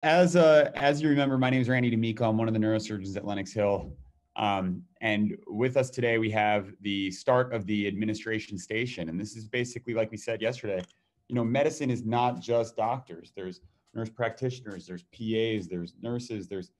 As you remember, my name is Randy D'Amico. I'm one of the neurosurgeons at Lenox Hill. And with us today, we have the start of the administration station. And this is basically, like we said yesterday, medicine is not just doctors. There's nurse practitioners, there's PAs, there's nurses, there's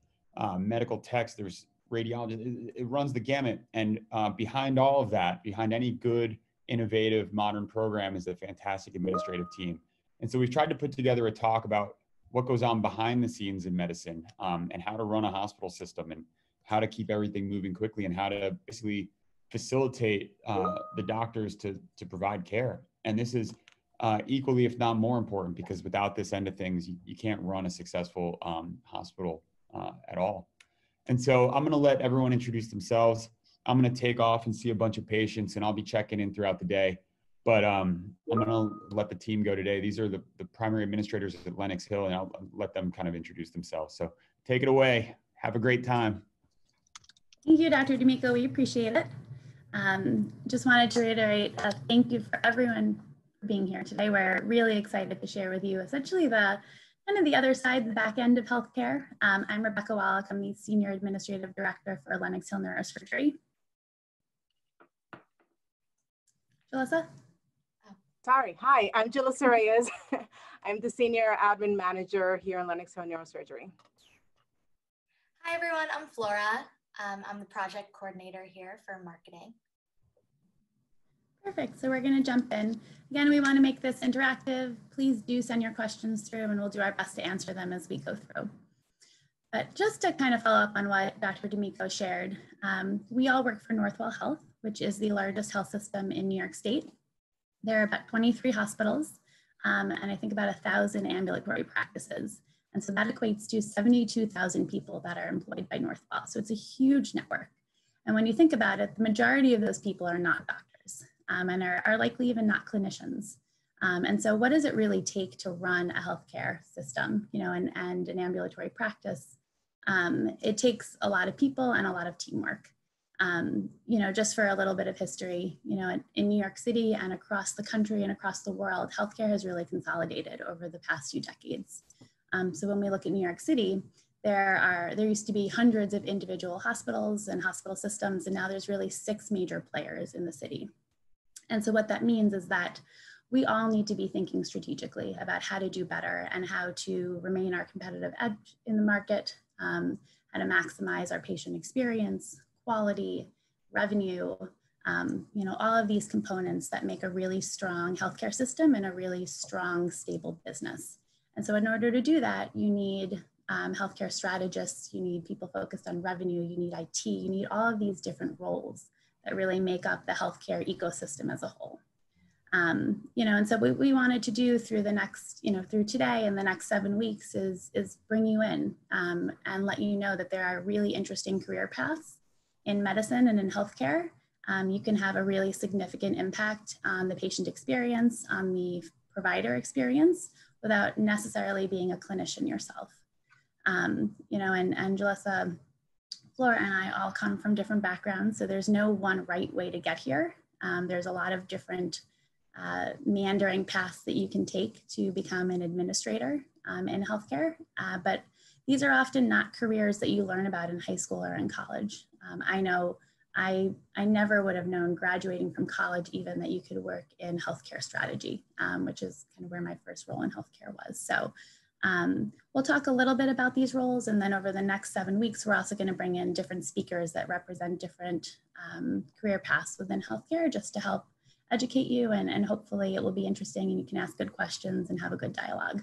medical techs, there's radiologists. It runs the gamut. And behind all of that, behind any good, innovative, modern program is a fantastic administrative team. And so we've tried to put together a talk about what goes on behind the scenes in medicine, and how to run a hospital system, and how to keep everything moving quickly, and how to basically facilitate the doctors to provide care. And this is equally, if not more important, because without this end of things, you can't run a successful hospital at all. And so I'm going to let everyone introduce themselves. I'm going to take off and see a bunch of patients, and I'll be checking in throughout the day. But I'm going to let the team go today. These are the primary administrators at Lenox Hill, and I'll let them kind of introduce themselves. So take it away. Have a great time. Thank you, Dr. D'Amico. We appreciate it. Just wanted to reiterate a thank you for everyone for being here today. We're really excited to share with you essentially the other side, the back end of healthcare. I'm Rebecca Wallach. I'm the Senior Administrative Director for Lenox Hill Neurosurgery. Jalissa? Sorry, hi, I'm Jalissa Reyes. I'm the Senior Admin Manager here in Lenox Hill Neurosurgery. Hi everyone, I'm Flora. I'm the project coordinator here for marketing. Perfect, so we're gonna jump in. Again, we wanna make this interactive. Please do send your questions through and we'll do our best to answer them as we go through. But just to kind of follow up on what Dr. D'Amico shared, we all work for Northwell Health, which is the largest health system in New York State. There are about 23 hospitals, and I think about 1,000 ambulatory practices. And so that equates to 72,000 people that are employed by Northwell. So it's a huge network. And when you think about it, the majority of those people are not doctors, and are likely even not clinicians. And so what does it really take to run a healthcare system, and an ambulatory practice? It takes a lot of people and a lot of teamwork. Just for a little bit of history, in New York City and across the country and across the world, healthcare has really consolidated over the past few decades. So when we look at New York City, there used to be hundreds of individual hospitals and hospital systems, and now there's really 6 major players in the city. And so what that means is that we all need to be thinking strategically about how to do better and how to remain our competitive edge in the market, how to maximize our patient experience, quality, revenue, all of these components that make a really strong healthcare system and a really strong, stable business. And so in order to do that, you need healthcare strategists, you need people focused on revenue, you need IT, you need all of these different roles that really make up the healthcare ecosystem as a whole. And so what we wanted to do through the next, through today and the next 7 weeks is bring you in and let you know that there are really interesting career paths in medicine and in healthcare. You can have a really significant impact on the patient experience, on the provider experience, without necessarily being a clinician yourself. And Jalissa, Flora, and I all come from different backgrounds, so there's no one right way to get here. There's a lot of different meandering paths that you can take to become an administrator in healthcare, but these are often not careers that you learn about in high school or in college. I know I never would have known graduating from college even that you could work in healthcare strategy, which is kind of where my first role in healthcare was. So we'll talk a little bit about these roles, and then over the next 7 weeks, we're also going to bring in different speakers that represent different career paths within healthcare, just to help educate you, and hopefully it will be interesting and you can ask good questions and have a good dialogue.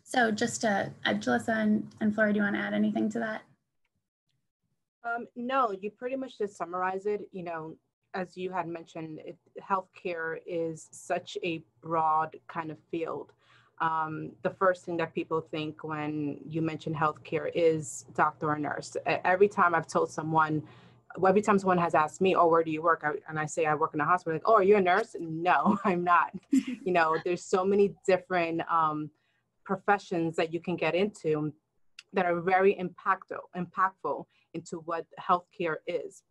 So just to, Jalissa and Flora, do you want to add anything to that? No, you pretty much just summarize it. As you had mentioned, healthcare is such a broad kind of field. The first thing that people think when you mention healthcare is doctor or nurse. Every time I've told someone, every time someone has asked me, oh, where do you work? And I say I work in a hospital, like, oh, are you a nurse? No, I'm not. There's so many different professions that you can get into that are very impactful into what healthcare is.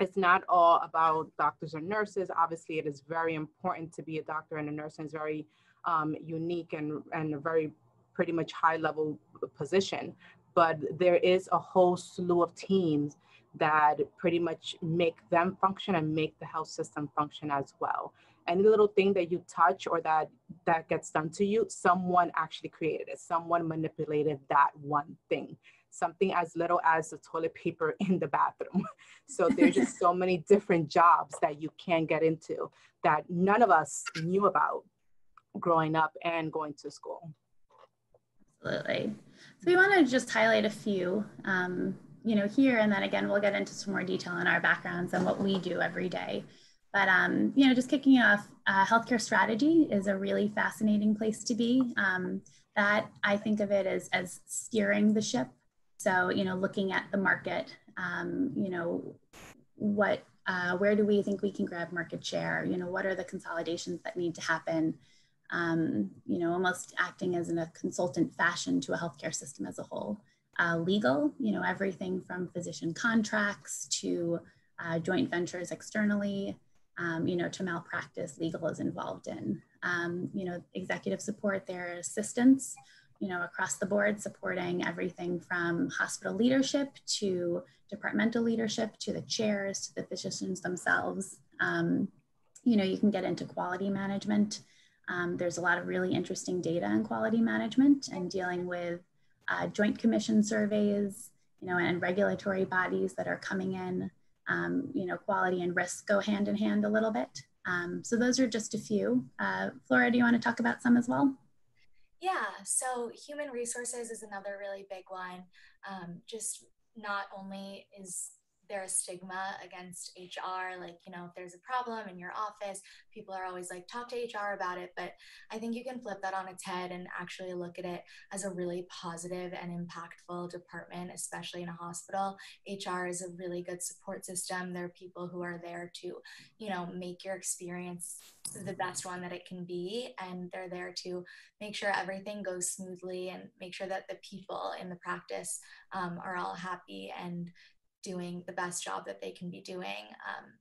It's not all about doctors or nurses. Obviously, it is very important to be a doctor and a nurse, and it's very unique and very pretty much high level position, but there is a whole slew of teams that pretty much make them function and make the health system function as well. Any little thing that you touch or that gets done to you, someone actually created it. Someone manipulated that one thing. Something as little as the toilet paper in the bathroom. So there's just so many different jobs that you can get into that none of us knew about growing up and going to school. Absolutely. So we want to just highlight a few, here, and then again, we'll get into some more detail on our backgrounds and what we do every day. But, just kicking off, healthcare strategy is a really fascinating place to be. That I think of it as steering the ship. So, looking at the market, where do we think we can grab market share? What are the consolidations that need to happen? Almost acting as in a consultant fashion to a healthcare system as a whole. Legal, everything from physician contracts to joint ventures externally, to malpractice, legal is involved in. Executive support, their assistants, across the board, supporting everything from hospital leadership to departmental leadership to the chairs to the physicians themselves. You can get into quality management. There's a lot of really interesting data in quality management and dealing with joint commission surveys, and regulatory bodies that are coming in. Quality and risk go hand in hand a little bit. So those are just a few. Flora, do you want to talk about some as well? Yeah, so human resources is another really big one. Just not only is there a stigma against HR, like, if there's a problem in your office, people are always like, talk to HR about it. But I think you can flip that on its head and actually look at it as a really positive and impactful department, especially in a hospital. HR is a really good support system. There are people who are there to, make your experience the best one that it can be. And they're there to make sure everything goes smoothly and make sure that the people in the practice are all happy and doing the best job that they can be doing.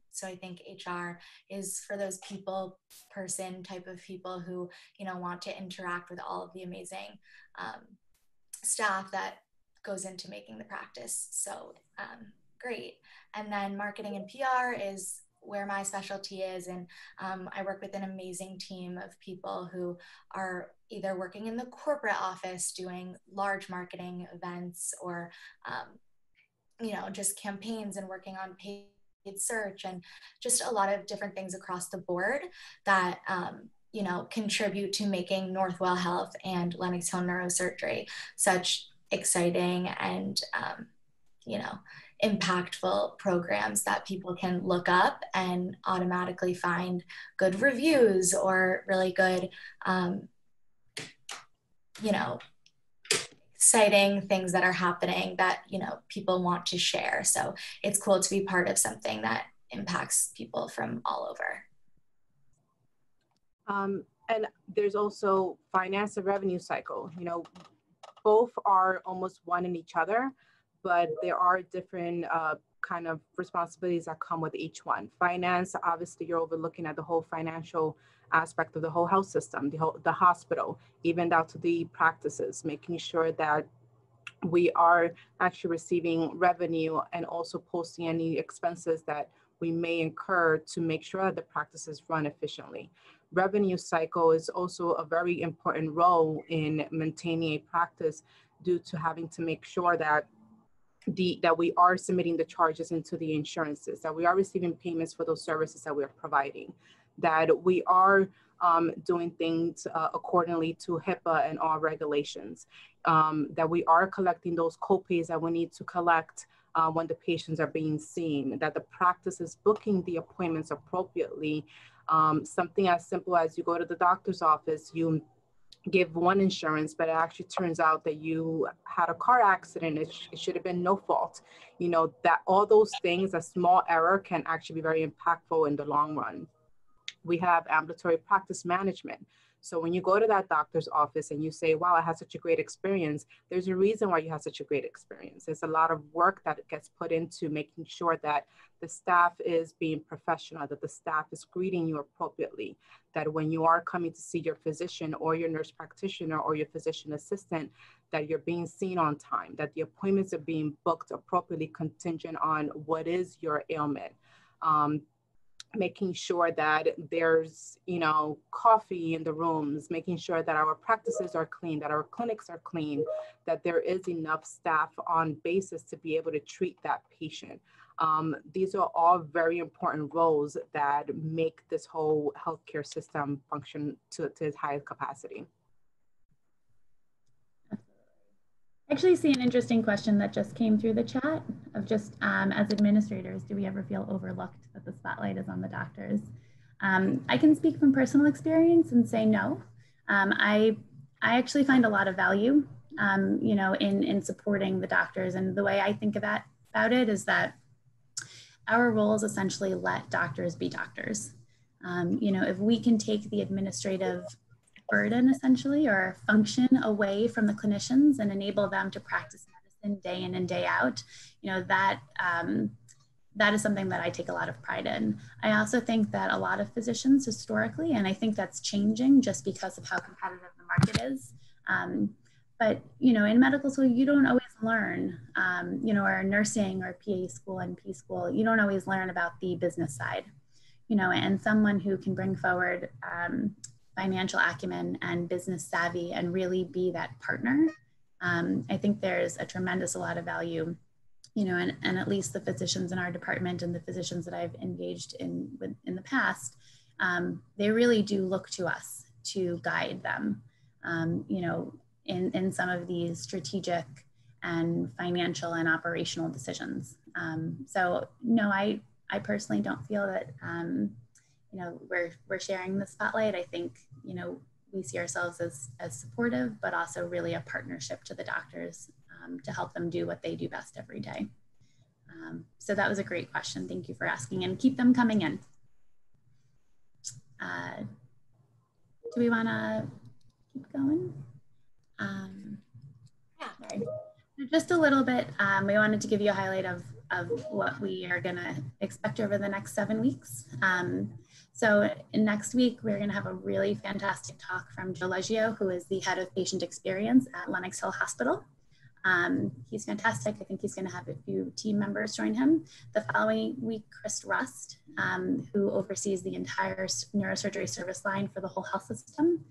So I think HR is for those person type of people who, want to interact with all of the amazing staff that goes into making the practice so great. And then marketing and PR is where my specialty is. And I work with an amazing team of people who are either working in the corporate office doing large marketing events or just campaigns and working on paid search and just a lot of different things across the board that, contribute to making Northwell Health and Lenox Hill Neurosurgery such exciting and, impactful programs that people can look up and automatically find good reviews or really good, exciting things that are happening that, people want to share. So it's cool to be part of something that impacts people from all over. And there's also finance and revenue cycle. Both are almost one in each other, but there are different kind of responsibilities that come with each one. Finance, obviously, you're overlooking at the whole financial aspect of the whole health system, the hospital, even down to the practices, making sure that we are actually receiving revenue and also posting any expenses that we may incur to make sure that the practices run efficiently. Revenue cycle is also a very important role in maintaining a practice due to having to make sure that we are submitting the charges into the insurances, that we are receiving payments for those services that we're providing, that we are doing things accordingly to HIPAA and all regulations, that we are collecting those copays that we need to collect when the patients are being seen, that the practice is booking the appointments appropriately. Something as simple as you go to the doctor's office, you give one insurance, but it actually turns out that you had a car accident. It should have been no fault. That all those things, a small error can actually be very impactful in the long run. We have ambulatory practice management. So when you go to that doctor's office and you say, wow, I had such a great experience, there's a reason why you had such a great experience. There's a lot of work that gets put into making sure that the staff is being professional, that the staff is greeting you appropriately, that when you are coming to see your physician or your nurse practitioner or your physician assistant, that you're being seen on time, that the appointments are being booked appropriately contingent on what is your ailment. Making sure that there's, coffee in the rooms, making sure that our practices are clean, that our clinics are clean, that there is enough staff on basis to be able to treat that patient. These are all very important roles that make this whole healthcare system function to its highest capacity. I actually see an interesting question that just came through the chat of just as administrators, do we ever feel overlooked that the spotlight is on the doctors? I can speak from personal experience and say no. I actually find a lot of value, in supporting the doctors. And the way I think about it is that our roles essentially let doctors be doctors. If we can take the administrative burden essentially or function away from the clinicians and enable them to practice medicine day in and day out, that is something that I take a lot of pride in. I also think that a lot of physicians historically, and I think that's changing just because of how competitive the market is. But, in medical school, you don't always learn, or nursing or PA school and P school, you don't always learn about the business side, and someone who can bring forward financial acumen and business savvy and really be that partner. I think there's a tremendous lot of value, and at least the physicians in our department and the physicians that I've engaged in the past, they really do look to us to guide them, in some of these strategic and financial and operational decisions. So no, I personally don't feel that, we're sharing the spotlight. I think, we see ourselves as supportive, but also really a partnership to the doctors to help them do what they do best every day. So that was a great question. Thank you for asking, and keep them coming in. Do we want to keep going? Sorry. Just a little bit, we wanted to give you a highlight of what we are going to expect over the next 7 weeks. So next week, we're going to have a really fantastic talk from Joe Leggio, who is the head of patient experience at Lenox Hill Hospital. He's fantastic. I think he's going to have a few team members join him. The following week, Chris Rust, who oversees the entire neurosurgery service line for the whole health system.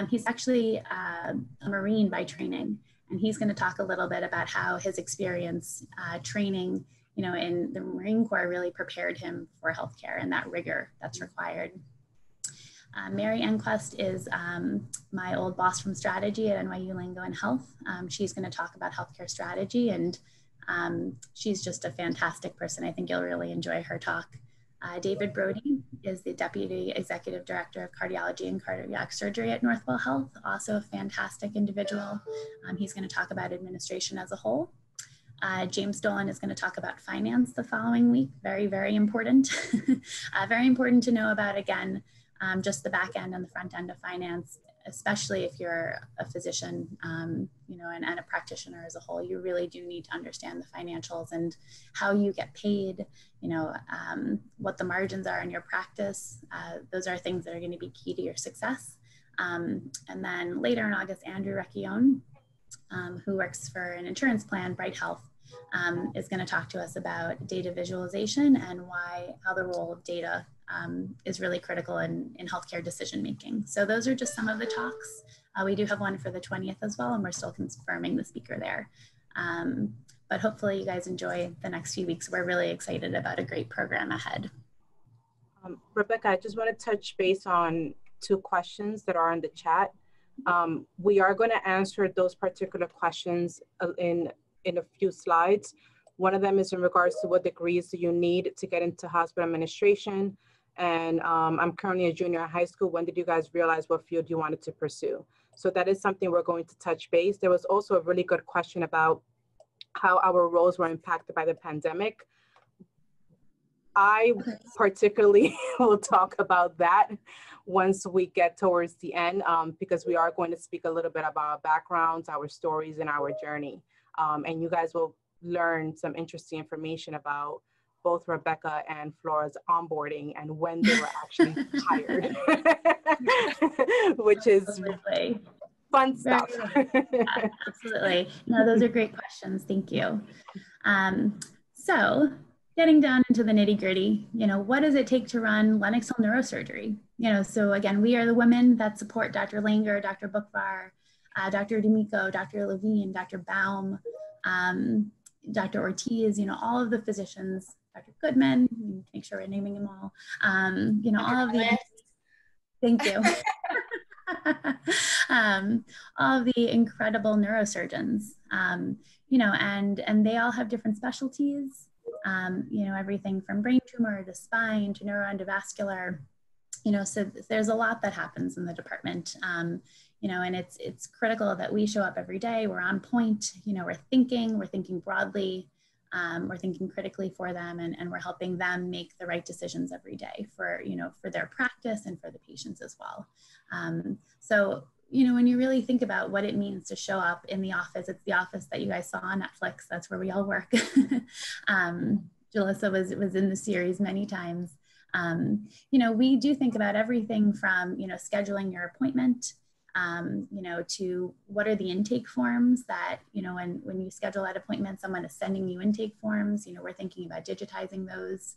He's actually a Marine by training, and he's going to talk a little bit about how his experience training, in the Marine Corps really prepared him for healthcare and that rigor that's required. Mary Enquist is my old boss from strategy at NYU Lingo and Health. She's going to talk about healthcare strategy, and she's just a fantastic person. I think you'll really enjoy her talk. David Brody is the Deputy Executive Director of Cardiology and Cardiac Surgery at Northwell Health, also a fantastic individual. He's going to talk about administration as a whole. James Dolan is going to talk about finance the following week. Very, very important. Very important to know about, again, just the back end and the front end of finance, especially if you're a physician, and a practitioner as a whole. You really do need to understand the financials and how you get paid, what the margins are in your practice. Those are things that are going to be key to your success. And then later in August, Andrew Recchione, who works for an insurance plan, Bright Health, is going to talk to us about data visualization and how the role of data is really critical in healthcare decision making. So those are just some of the talks. We do have one for the 20th as well, and we're still confirming the speaker there. But hopefully you guys enjoy the next few weeks. We're really excited about a great program ahead. Rebecca, I just want to touch base on 2 questions that are in the chat. We are going to answer those particular questions in a few slides. One of them is in regards to what degrees do you need to get into hospital administration. And I'm currently a junior in high school. When did you guys realize what field you wanted to pursue? So that is something we're going to touch base. There was also a really good question about how our roles were impacted by the pandemic. I particularly will talk about that once we get towards the end, because we are going to speak a little bit about our backgrounds, our stories, and our journey. And you guys will learn some interesting information about both Rebecca and Flora's onboarding and when they were actually hired, which is Absolutely. fun stuff. Yeah, absolutely. No, those are great questions. Thank you. So getting down into the nitty gritty, what does it take to run Lenox Hill Neurosurgery? So again, we are the women that support Dr. Langer, Dr. Bookvar, Dr. D'Amico, Dr. Levine, Dr. Baum, Dr. Ortiz, all of the physicians, Dr. Goodman, make sure we're naming them all, all of the, thank you. All of the incredible neurosurgeons, and they all have different specialties, everything from brain tumor to spine to neuroendovascular, so there's a lot that happens in the department, and it's critical that we show up every day. We're on point, we're thinking broadly, we're thinking critically for them, and we're helping them make the right decisions every day for their practice and for the patients as well. So, when you really think about what it means to show up in the office, it's the office that you guys saw on Netflix. That's where we all work. Jalissa was in the series many times. We do think about everything from, scheduling your appointment, to what are the intake forms that, when you schedule that appointment, someone is sending you intake forms, we're thinking about digitizing those.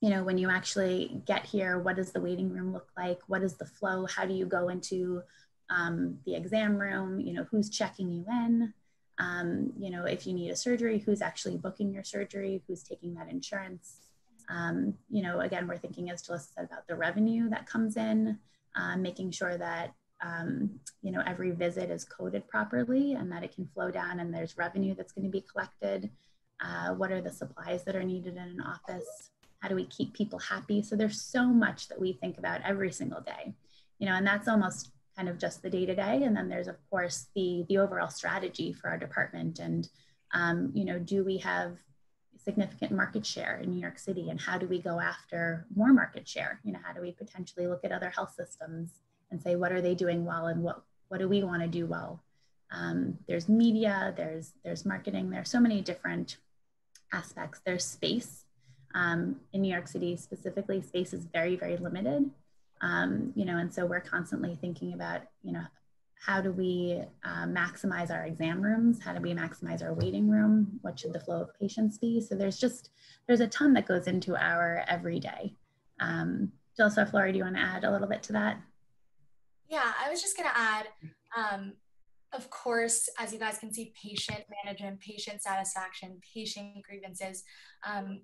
When you actually get here, what does the waiting room look like? What is the flow? How do you go into the exam room? Who's checking you in? If you need a surgery, who's actually booking your surgery? Who's taking that insurance? Again, we're thinking, as Jalissa said, about the revenue that comes in, making sure that, every visit is coded properly and that it can flow down and there's revenue that's going to be collected. What are the supplies that are needed in an office? How do we keep people happy? So there's so much that we think about every single day, and that's almost kind of just the day-to-day. And then there's, of course, the overall strategy for our department. And, do we have significant market share in New York City? And how do we go after more market share? How do we potentially look at other health systems and say, what are they doing well? And what do we want to do well? There's media, there's marketing, there's so many different aspects. There's space. In New York City specifically, space is very, very limited. And so we're constantly thinking about, how do we maximize our exam rooms? How do we maximize our waiting room? What should the flow of patients be? So there's a ton that goes into our everyday. Jalissa, Flora, do you want to add a little bit to that? Yeah, I was just going to add, of course, as you guys can see, patient management, patient satisfaction, patient grievances,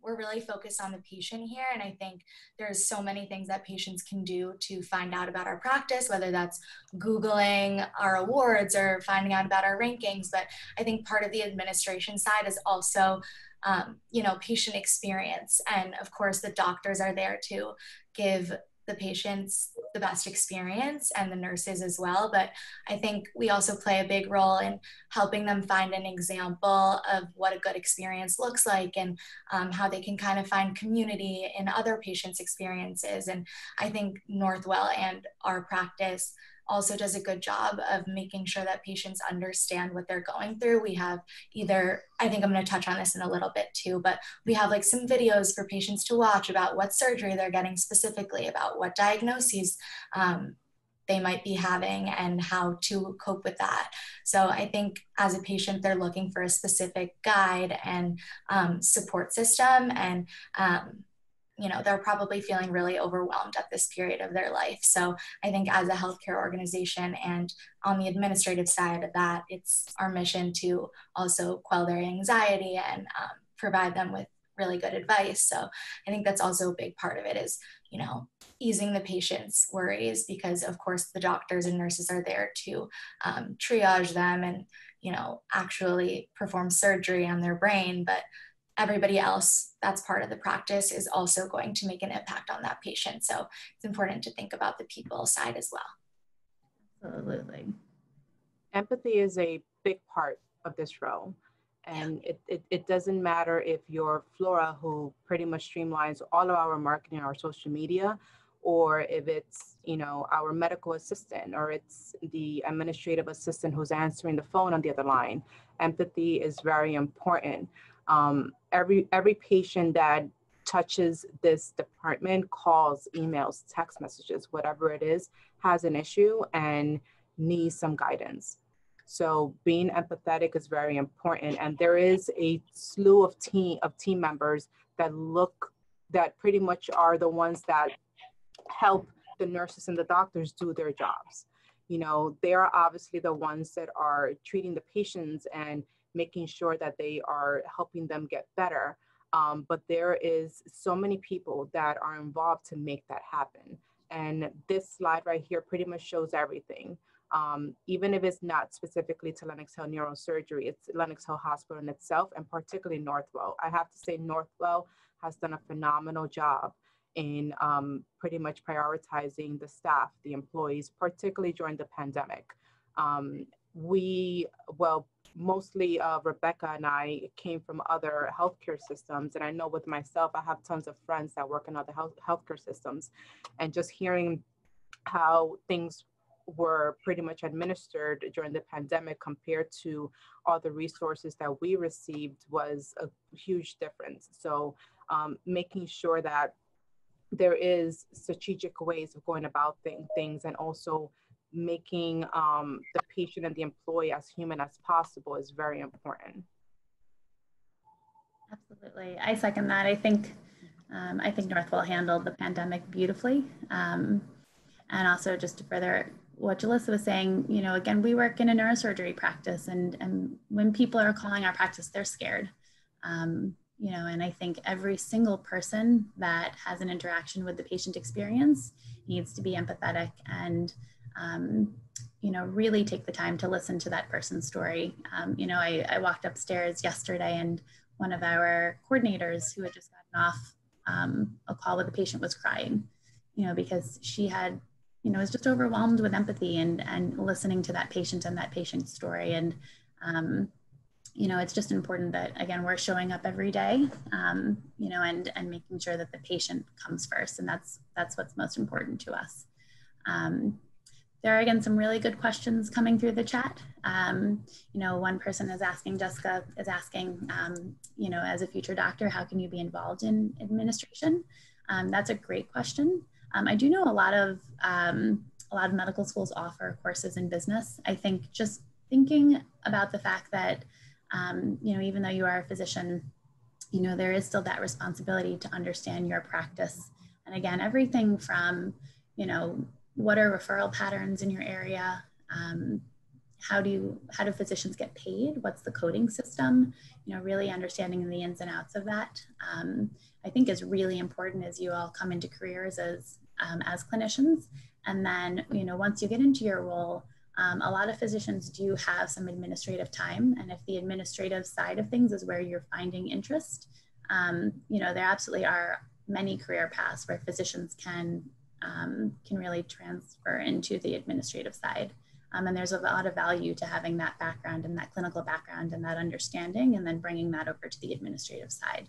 we're really focused on the patient here. And I think there's so many things that patients can do to find out about our practice, whether that's Googling our awards or finding out about our rankings. But I think part of the administration side is also, patient experience. And of course, the doctors are there to give the patients the best experience, and the nurses as well. But I think we also play a big role in helping them find an example of what a good experience looks like, and how they can kind of find community in other patients' experiences. And I think Northwell and our practice also does a good job of making sure that patients understand what they're going through. We have I think I'm going to touch on this in a little bit too, but we have like some videos for patients to watch about what surgery they're getting specifically, about what diagnoses they might be having and how to cope with that. So I think as a patient, they're looking for a specific guide and support system, and they're probably feeling really overwhelmed at this period of their life. So I think as a healthcare organization and on the administrative side of that, it's our mission to also quell their anxiety and provide them with really good advice. So I think that's also a big part of it is, easing the patient's worries, because of course the doctors and nurses are there to triage them and, actually perform surgery on their brain. But everybody else that's part of the practice is also going to make an impact on that patient. So it's important to think about the people side as well. Absolutely. Empathy is a big part of this role. And it doesn't matter if you're Flora, who pretty much streamlines all of our marketing, our social media, or if it's, you know, our medical assistant, or it's the administrative assistant who's answering the phone on the other line. Empathy is very important. Every patient that touches this department, calls, emails, text messages, whatever it is, has an issue and needs some guidance. So being empathetic is very important. And there is a slew of team members that pretty much are the ones that help the nurses and the doctors do their jobs. You know, they are obviously the ones that are treating the patients and making sure that they are helping them get better. But there is so many people that are involved to make that happen. And this slide right here pretty much shows everything. Even if it's not specifically to Lenox Hill Neurosurgery, it's Lenox Hill Hospital in itself, and particularly Northwell. I have to say Northwell has done a phenomenal job in pretty much prioritizing the staff, the employees, particularly during the pandemic. Mostly Rebecca and I came from other healthcare systems. And I know with myself, I have tons of friends that work in other healthcare systems. And just hearing how things were pretty much administered during the pandemic compared to all the resources that we received was a huge difference. So making sure that there is strategic ways of going about things, and also making the patient and the employee as human as possible is very important. Absolutely, I second that. I think Northwell handled the pandemic beautifully. And also, just to further what Jalissa was saying, you know, again, we work in a neurosurgery practice, and when people are calling our practice, they're scared. You know, and I think every single person that has an interaction with the patient experience needs to be empathetic and, you know, really take the time to listen to that person's story. You know, I walked upstairs yesterday, and one of our coordinators who had just gotten off a call with a patient was crying, you know, because she had, you know, was just overwhelmed with empathy and listening to that patient and that patient's story. And, you know, it's just important that, again, we're showing up every day, you know, and making sure that the patient comes first. And that's what's most important to us. There are, again, some really good questions coming through the chat. You know, one person is asking, Jessica is asking, you know, as a future doctor, how can you be involved in administration? That's a great question. I do know a lot of medical schools offer courses in business. I think just thinking about the fact that, you know, even though you are a physician, you know, there is still that responsibility to understand your practice. And again, everything from, you know, what are referral patterns in your area? How do physicians get paid? What's the coding system? You know, really understanding the ins and outs of that, I think is really important as you all come into careers as clinicians. And then, you know, once you get into your role, a lot of physicians do have some administrative time. And if the administrative side of things is where you're finding interest, you know, there absolutely are many career paths where physicians can really transfer into the administrative side. And there's a lot of value to having that background and that clinical background and that understanding, and then bringing that over to the administrative side.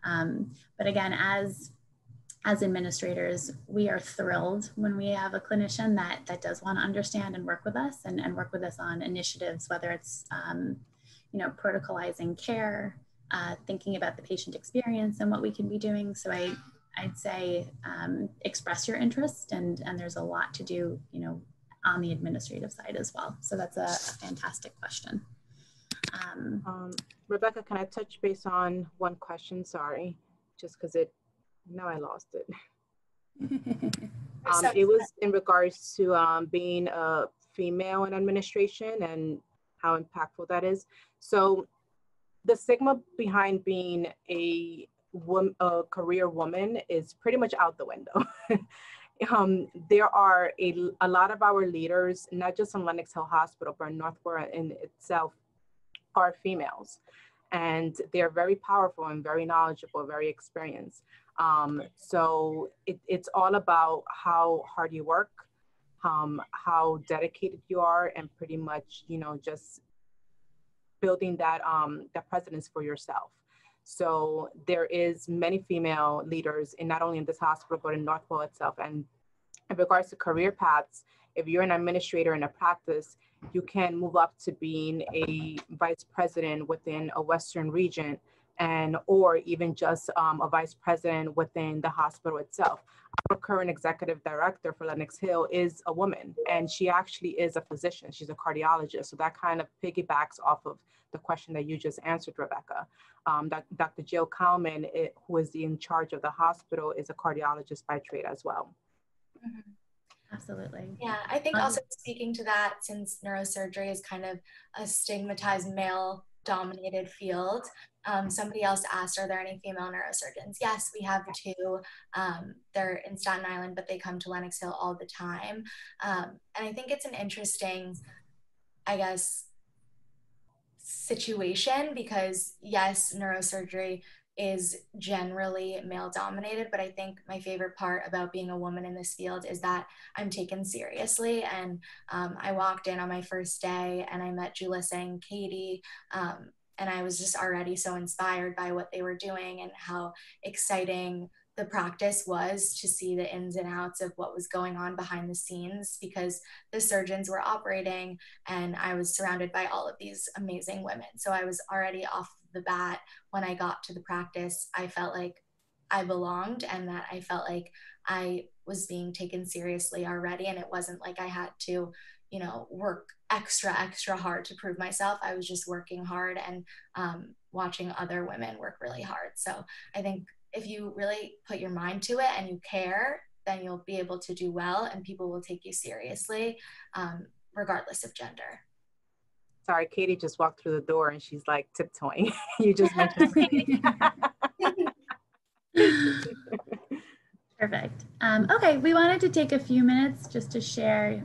But again, as administrators, we are thrilled when we have a clinician that does want to understand and work with us and work with us on initiatives, whether it's, you know, protocolizing care, thinking about the patient experience and what we can be doing. So I'd say express your interest, and there's a lot to do, you know, on the administrative side as well. So that's a fantastic question. Rebecca, can I touch base on one question? Sorry, just because now I lost it. It was in regards to being a female in administration and how impactful that is. So the stigma behind being a career woman is pretty much out the window. There are a lot of our leaders, not just in Lenox Hill Hospital, but Northwell in itself, are females. And they're very powerful and very knowledgeable, very experienced. So it's all about how hard you work, how dedicated you are, and pretty much, you know, just building that precedence for yourself. So there is many female leaders in not only in this hospital, but in Northwell itself. And in regards to career paths, if you're an administrator in a practice, you can move up to being a vice president within a Western region, and or even just a vice president within the hospital itself. Our current executive director for Lenox Hill is a woman, and she actually is a physician. She's a cardiologist. So that kind of piggybacks off of the question that you just answered, Rebecca. Dr. Jill Kalman, who is in charge of the hospital, is a cardiologist by trade as well. Mhm. Absolutely. Yeah, I think also speaking to that, since neurosurgery is kind of a stigmatized male-dominated field, somebody else asked, are there any female neurosurgeons? Yes, we have two. They're in Staten Island, but they come to Lenox Hill all the time. And I think it's an interesting, I guess, situation because yes, neurosurgery is generally male dominated, but I think my favorite part about being a woman in this field is that I'm taken seriously. And I walked in on my first day and I met Julissa and Katie, and I was just already so inspired by what they were doing and how exciting the practice was to see the ins and outs of what was going on behind the scenes, because the surgeons were operating and I was surrounded by all of these amazing women. So I was already off the bat, when I got to the practice, I felt like I belonged and that I felt like I was being taken seriously already. And it wasn't like I had to, you know, work extra hard to prove myself. I was just working hard and watching other women work really hard. So I think if you really put your mind to it and you care, then you'll be able to do well and people will take you seriously, regardless of gender. Sorry, Katie just walked through the door and she's like tiptoeing. You just mentioned Katie. Perfect. Okay, we wanted to take a few minutes just to share,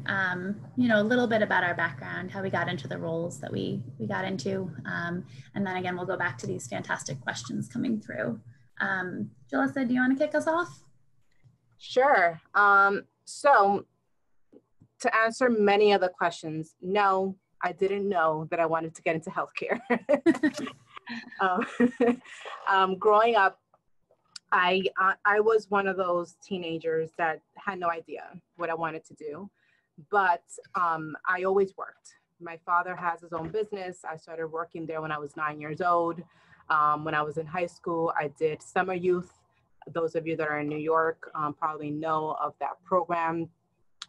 you know, a little bit about our background, how we got into the roles that we got into. And then again, we'll go back to these fantastic questions coming through. Julissa, do you want to kick us off? Sure. So to answer many of the questions, no, I didn't know that I wanted to get into healthcare. Growing up, I was one of those teenagers that had no idea what I wanted to do, but I always worked. My father has his own business. I started working there when I was 9 years old. When I was in high school, I did summer youth. Those of you that are in New York probably know of that program.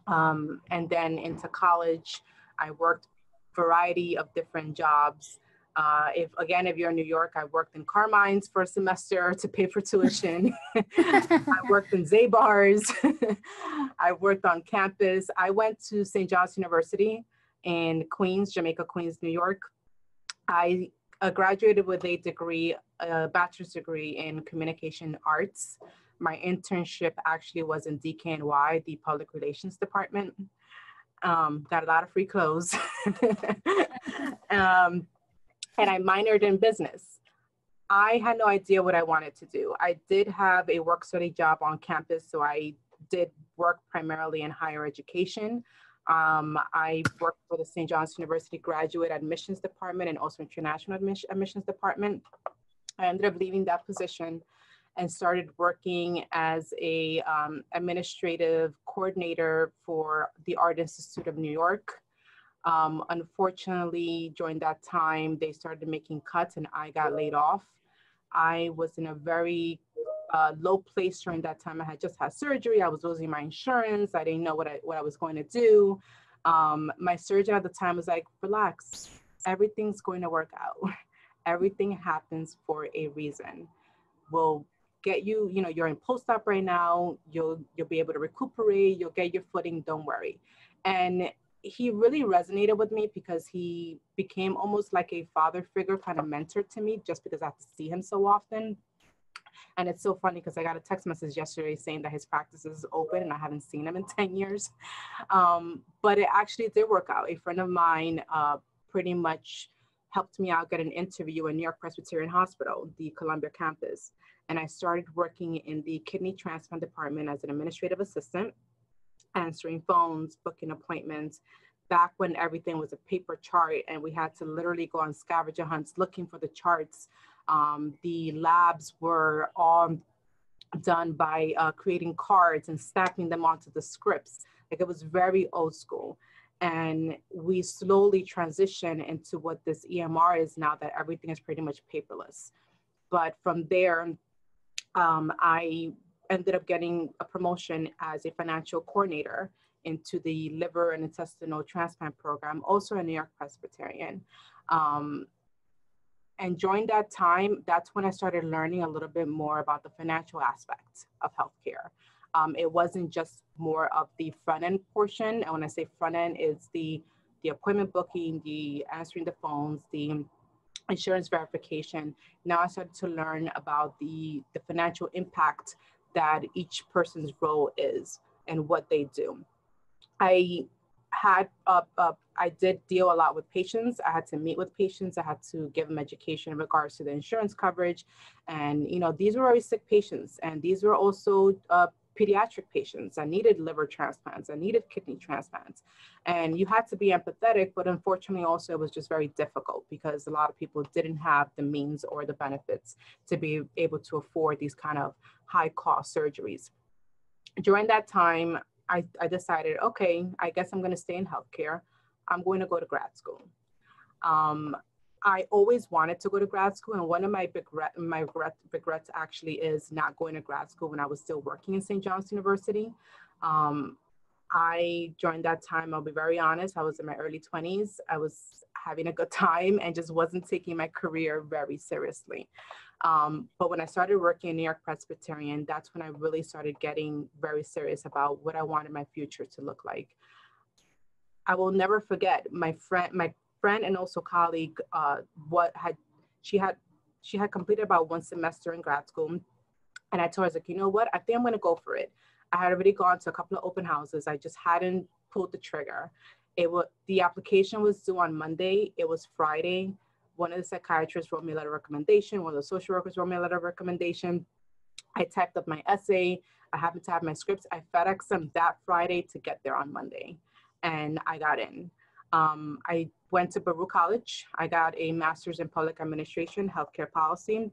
And then into college, I worked variety of different jobs. If you're in New York, I worked in Carmine's for a semester to pay for tuition. I worked in Zabar's. I worked on campus. I went to St. John's University in Queens, Jamaica, Queens, New York. I graduated with a degree, a bachelor's degree in communication arts. My internship actually was in DKNY, the public relations department. Got a lot of free clothes. And I minored in business. I had no idea what I wanted to do. I did have a work study job on campus, so I did work primarily in higher education. I worked for the St. John's University Graduate Admissions Department and also International Admissions Department. I ended up leaving that position and started working as a administrative coordinator for the Art Institute of New York. Unfortunately, during that time, they started making cuts and I got laid off. I was in a very low place during that time. I had just had surgery. I was losing my insurance. I didn't know what I was going to do. My surgeon at the time was like, relax, everything's going to work out. Everything happens for a reason. We'll get you, you're in post-op right now. You'll be able to recuperate. You'll get your footing. Don't worry. And he really resonated with me because he became almost like a father figure, kind of mentor to me, just because I have to see him so often. And it's so funny because I got a text message yesterday saying that his practice is open and I haven't seen him in 10 years. But it actually did work out. A friend of mine pretty much helped me out get an interview in New York Presbyterian Hospital, the Columbia campus. And I started working in the kidney transplant department as an administrative assistant, answering phones, booking appointments. back when everything was a paper chart and we had to literally go on scavenger hunts looking for the charts. The labs were all done by creating cards and stacking them onto the scripts. Like, it was very old school. And we slowly transition into what this EMR is now, that everything is pretty much paperless. But from there, I ended up getting a promotion as a financial coordinator into the liver and intestinal transplant program, also a New York Presbyterian. And during that time, that's when I started learning a little bit more about the financial aspect of healthcare. It wasn't just more of the front end portion. And when I say front end, it's the appointment booking, the answering the phones, the insurance verification. Now I started to learn about the financial impact that each person's role is and what they do. I did deal a lot with patients. I had to meet with patients. I had to give them education in regards to the insurance coverage. And, you know, these were very sick patients. And these were also pediatric patients. I needed liver transplants. I needed kidney transplants. And you had to be empathetic, but unfortunately also it was just very difficult because a lot of people didn't have the means or the benefits to be able to afford these kind of high cost surgeries. During that time, I decided, okay, I guess I'm going to stay in healthcare. I'm going to go to grad school. I always wanted to go to grad school. And one of my regrets actually is not going to grad school when I was still working in St. John's University. During that time, I'll be very honest, I was in my early 20s. I was having a good time and just wasn't taking my career very seriously. But when I started working in New York Presbyterian, that's when I really started getting very serious about what I wanted my future to look like. I will never forget my friend and also colleague, she had completed about one semester in grad school. And I told her, I was like, you know what, I think I'm going to go for it. I had already gone to a couple of open houses. I just hadn't pulled the trigger. The application was due on Monday. It was Friday. One of the psychiatrists wrote me a letter of recommendation. One of the social workers wrote me a letter of recommendation. I typed up my essay. I happened to have my scripts. I FedExed them that Friday to get there on Monday. And I got in. I went to Baruch College. I got a master's in public administration, healthcare policy.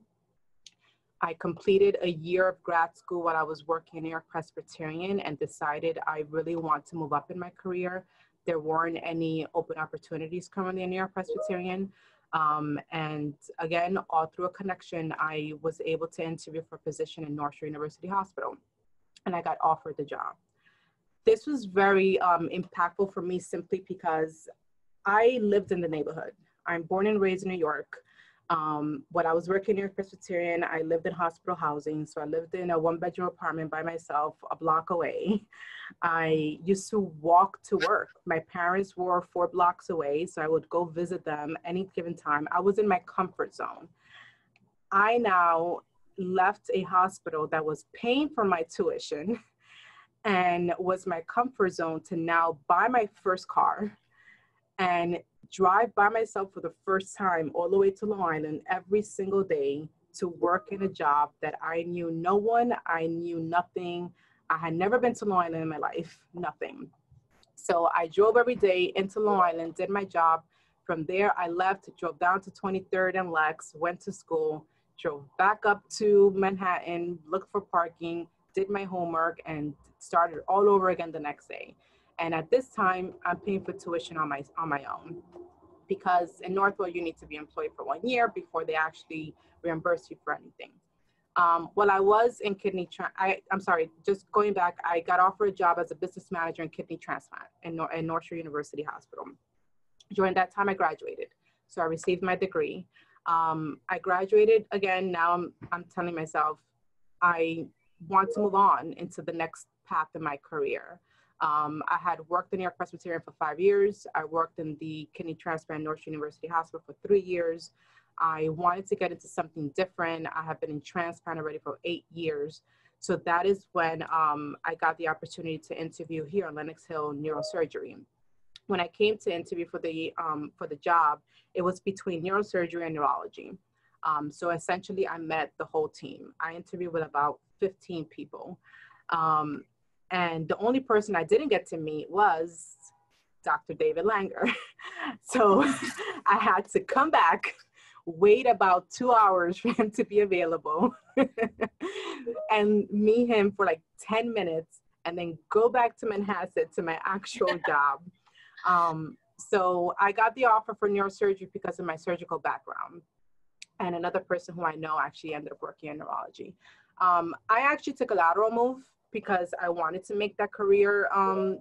I completed a year of grad school while I was working in New York Presbyterian and decided I really want to move up in my career. There weren't any open opportunities currently in New York Presbyterian. And again, all through a connection, I was able to interview for a position in North Shore University Hospital, and I got offered the job. This was very impactful for me simply because I lived in the neighborhood. I'm born and raised in New York. When I was working in New York Presbyterian, I lived in hospital housing. So I lived in a one-bedroom apartment by myself, a block away. I used to walk to work. My parents were 4 blocks away, so I would go visit them any given time. I was in my comfort zone. I now left a hospital that was paying for my tuition and was my comfort zone to now buy my first car and drive by myself for the first time all the way to Long Island every single day to work in a job that I knew no one, I knew nothing. I had never been to Long Island in my life, nothing. So I drove every day into Long Island, did my job. From there, I left, drove down to 23rd and Lex, went to school, drove back up to Manhattan, looked for parking, did my homework, and started all over again the next day. And at this time, I'm paying for tuition on my own, because in Northwell, you need to be employed for 1 year before they actually reimburse you for anything. While I was in just going back, I got offered a job as a business manager in kidney transplant in North Shore University Hospital. During that time, I graduated. So I received my degree. I graduated again. Now I'm telling myself, I want to move on into the next path in my career. I had worked in New York Presbyterian for 5 years. I worked in the kidney transplant North Shore University Hospital for 3 years. I wanted to get into something different. I have been in transplant already for 8 years. So that is when I got the opportunity to interview here on Lenox Hill Neurosurgery. When I came to interview for the job, it was between neurosurgery and neurology. So essentially, I met the whole team. I interviewed with about 15 people. And the only person I didn't get to meet was Dr. David Langer. So I had to come back, wait about 2 hours for him to be available, and meet him for like 10 minutes, and then go back to Manhasset to my actual job. So I got the offer for neurosurgery because of my surgical background. And another person who I know actually ended up working in neurology. I actually took a lateral move because I wanted to make that career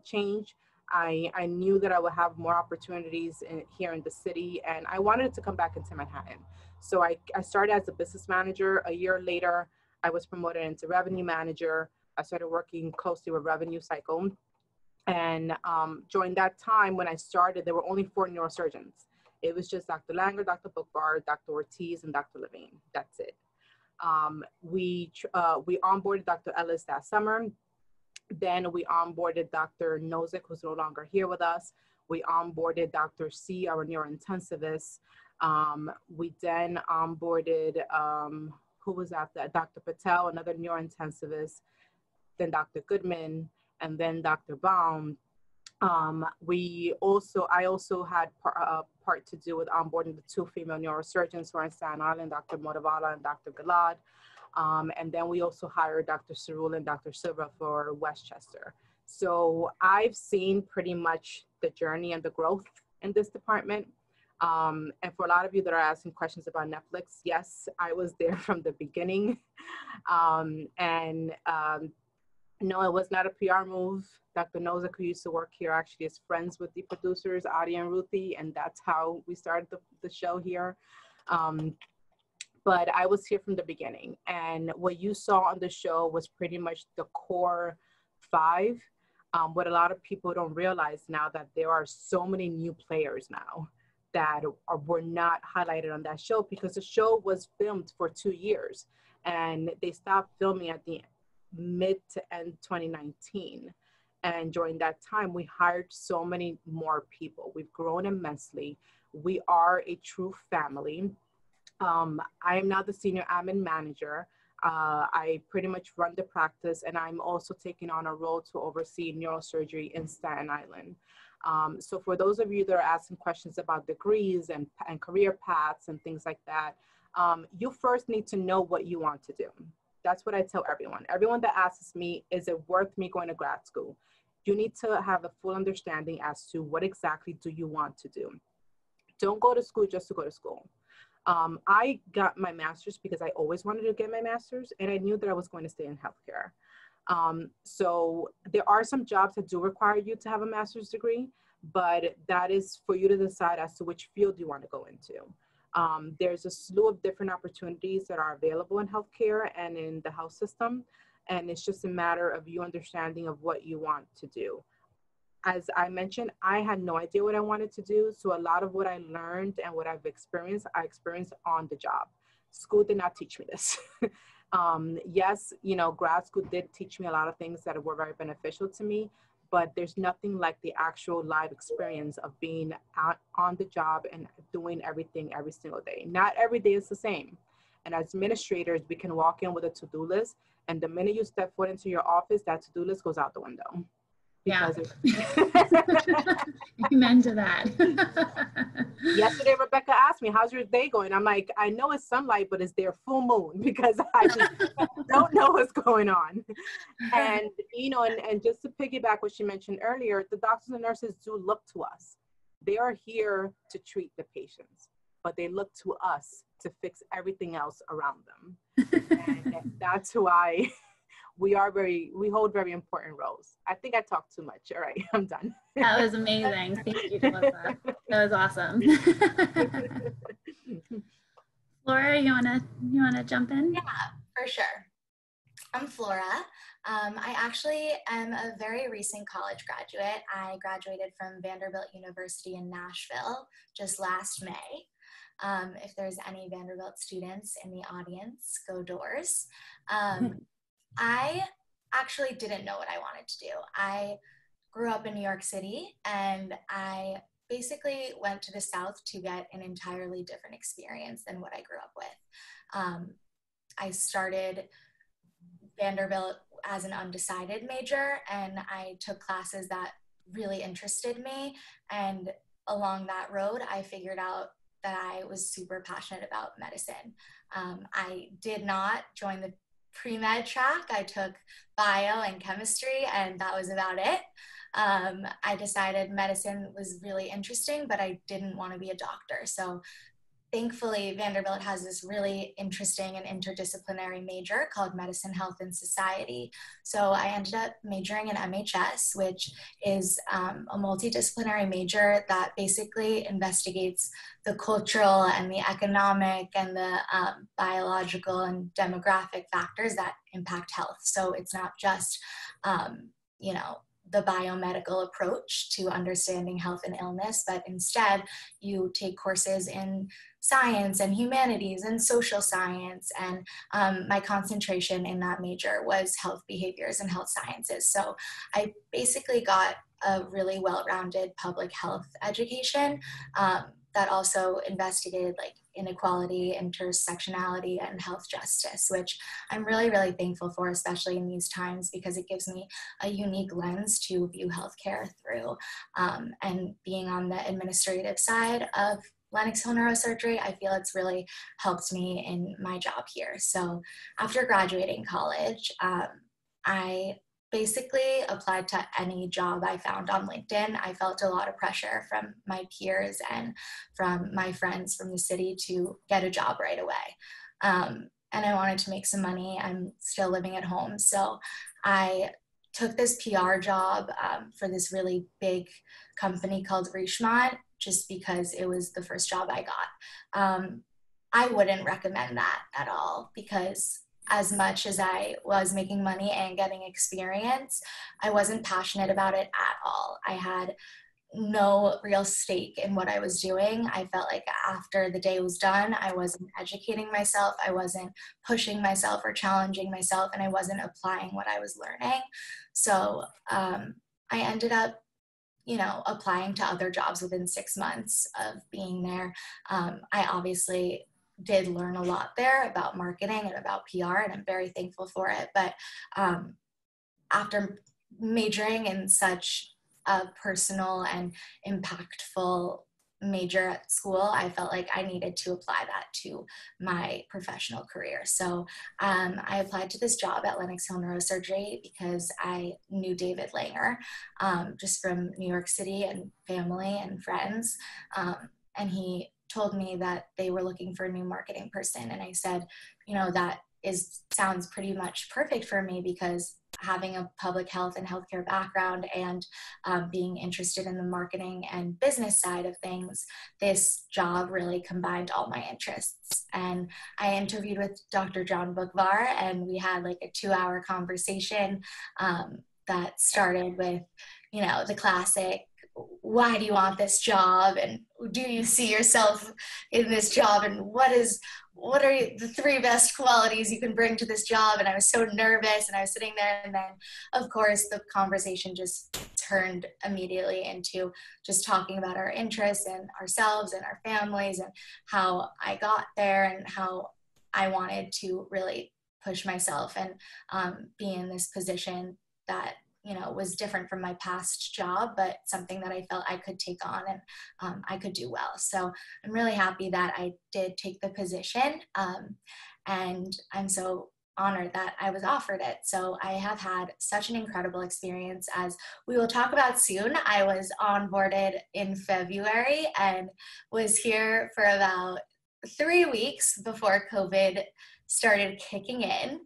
change. I knew that I would have more opportunities here in the city, and I wanted to come back into Manhattan. So I started as a business manager. A year later, I was promoted into revenue manager. I started working closely with revenue cycle. And during that time, when I started, there were only 4 neurosurgeons. It was just Dr. Langer, Dr. Bookbar, Dr. Ortiz, and Dr. Levine. That's it. We onboarded Dr. Ellis that summer. Then we onboarded Dr. Nozick, who's no longer here with us. We onboarded Dr. C, our neurointensivist. We then onboarded, who was after? Dr. Patel, another neurointensivist, then Dr. Goodman, and then Dr. Baum. I also had part to do with onboarding the 2 female neurosurgeons who are in Staten Island, Dr. Modavala and Dr. Galad. And then we also hired Dr. Cerul and Dr. Silva for Westchester. So I've seen pretty much the journey and the growth in this department. And for a lot of you that are asking questions about Netflix, yes, I was there from the beginning. No, it was not a PR move. Dr. Nozick, who used to work here, actually is friends with the producers, Adi and Ruthie, and that's how we started the show here. But I was here from the beginning, and what you saw on the show was pretty much the core 5. What a lot of people don't realize now that there are so many new players now that were not highlighted on that show because the show was filmed for 2 years, and they stopped filming at the mid to end 2019. And during that time, we hired so many more people. We've grown immensely. We are a true family. I am now the senior admin manager. I pretty much run the practice, and I'm also taking on a role to oversee neurosurgery in Staten Island. So for those of you that are asking questions about degrees and career paths and things like that, you first need to know what you want to do. That's what I tell everyone. Everyone that asks me, is it worth me going to grad school? You need to have a full understanding as to what exactly do you want to do. Don't go to school just to go to school. I got my master's because I always wanted to get my master's, and I knew that I was going to stay in healthcare. So there are some jobs that do require you to have a master's degree, but that is for you to decide as to which field you want to go into. There's a slew of different opportunities that are available in healthcare and in the health system. And it's just a matter of you understanding of what you want to do. As I mentioned, I had no idea what I wanted to do. So a lot of what I learned and what I've experienced, I experienced on the job. School did not teach me this. Yes, grad school did teach me a lot of things that were very beneficial to me, but there's nothing like the actual live experience of being out on the job and doing everything every single day. Not every day is the same. And as administrators, we can walk in with a to-do list, and the minute you step foot into your office, that to-do list goes out the window. Yeah. Amen to that. Yesterday, Rebecca asked me, how's your day going? I'm like, I know it's sunlight, but it's their full moon because I just don't know what's going on. And, and just to piggyback what she mentioned earlier, the doctors and nurses do look to us. They are here to treat the patients, but they look to us to fix everything else around them. And that's why we hold very important roles. I think I talked too much. All right, I'm done. That was amazing. Thank you, Melissa. That was awesome. Flora, you wanna jump in? Yeah, for sure. I'm Flora. I actually am a very recent college graduate. I graduated from Vanderbilt University in Nashville just last May. If there's any Vanderbilt students in the audience, go Doors. I actually didn't know what I wanted to do. I grew up in New York City, and I basically went to the South to get an entirely different experience than what I grew up with. I started Vanderbilt as an undecided major, and I took classes that really interested me. And along that road, I figured out that I was super passionate about medicine. I did not join the pre-med track. I took bio and chemistry, and that was about it. I decided medicine was really interesting, but I didn't want to be a doctor. So thankfully, Vanderbilt has this really interesting and interdisciplinary major called Medicine, Health, and Society. So I ended up majoring in MHS, which is a multidisciplinary major that basically investigates the cultural and the economic and the biological and demographic factors that impact health. So it's not just, you know, the biomedical approach to understanding health and illness, but instead you take courses in science and humanities and social science. And my concentration in that major was health behaviors and health sciences. So I basically got a really well-rounded public health education that also investigated like inequality, intersectionality, and health justice, which I'm really, really thankful for, especially in these times, because it gives me a unique lens to view healthcare through. And being on the administrative side of Lenox Hill Neurosurgery, I feel it's really helped me in my job here. So after graduating college, I basically applied to any job I found on LinkedIn. I felt a lot of pressure from my peers and from my friends from the city to get a job right away. And I wanted to make some money. I'm still living at home. So I took this PR job for this really big company called Richemont, just because it was the first job I got. I wouldn't recommend that at all, because as much as I was making money and getting experience, I wasn't passionate about it at all. I had no real stake in what I was doing. I felt like after the day was done, I wasn't educating myself, I wasn't pushing myself or challenging myself, and I wasn't applying what I was learning. So I ended up, you know, applying to other jobs within 6 months of being there. I obviously did learn a lot there about marketing and about PR, and I'm very thankful for it. But after majoring in such a personal and impactful major at school, I felt like I needed to apply that to my professional career. So I applied to this job at Lenox Hill Neurosurgery because I knew David Langer just from New York City and family and friends. And he told me that they were looking for a new marketing person. And I said, you know, that sounds pretty much perfect for me, because having a public health and healthcare background and being interested in the marketing and business side of things, this job really combined all my interests. And I interviewed with Dr. John Bookvar, and we had like a 2-hour conversation that started with, you know, the classic, why do you want this job, and do you see yourself in this job, and what are the 3 best qualities you can bring to this job? And I was so nervous, and I was sitting there, and then of course the conversation just turned immediately into just talking about our interests and ourselves and our families and how I got there and how I wanted to really push myself and be in this position that, you know, was different from my past job, but something that I felt I could take on and I could do well. So I'm really happy that I did take the position, and I'm so honored that I was offered it. So I have had such an incredible experience, as we will talk about soon. I was onboarded in February and was here for about 3 weeks before COVID started kicking in.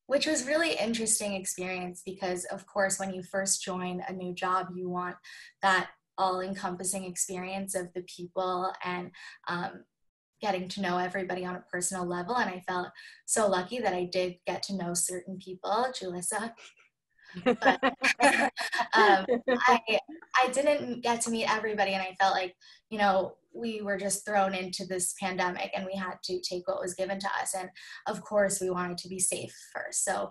Which was really interesting experience, because of course, when you first join a new job, you want that all-encompassing experience of the people and getting to know everybody on a personal level. And I felt so lucky that I did get to know certain people, Julissa. But I didn't get to meet everybody, and I felt like, you know, we were just thrown into this pandemic and we had to take what was given to us. And of course we wanted to be safe first. So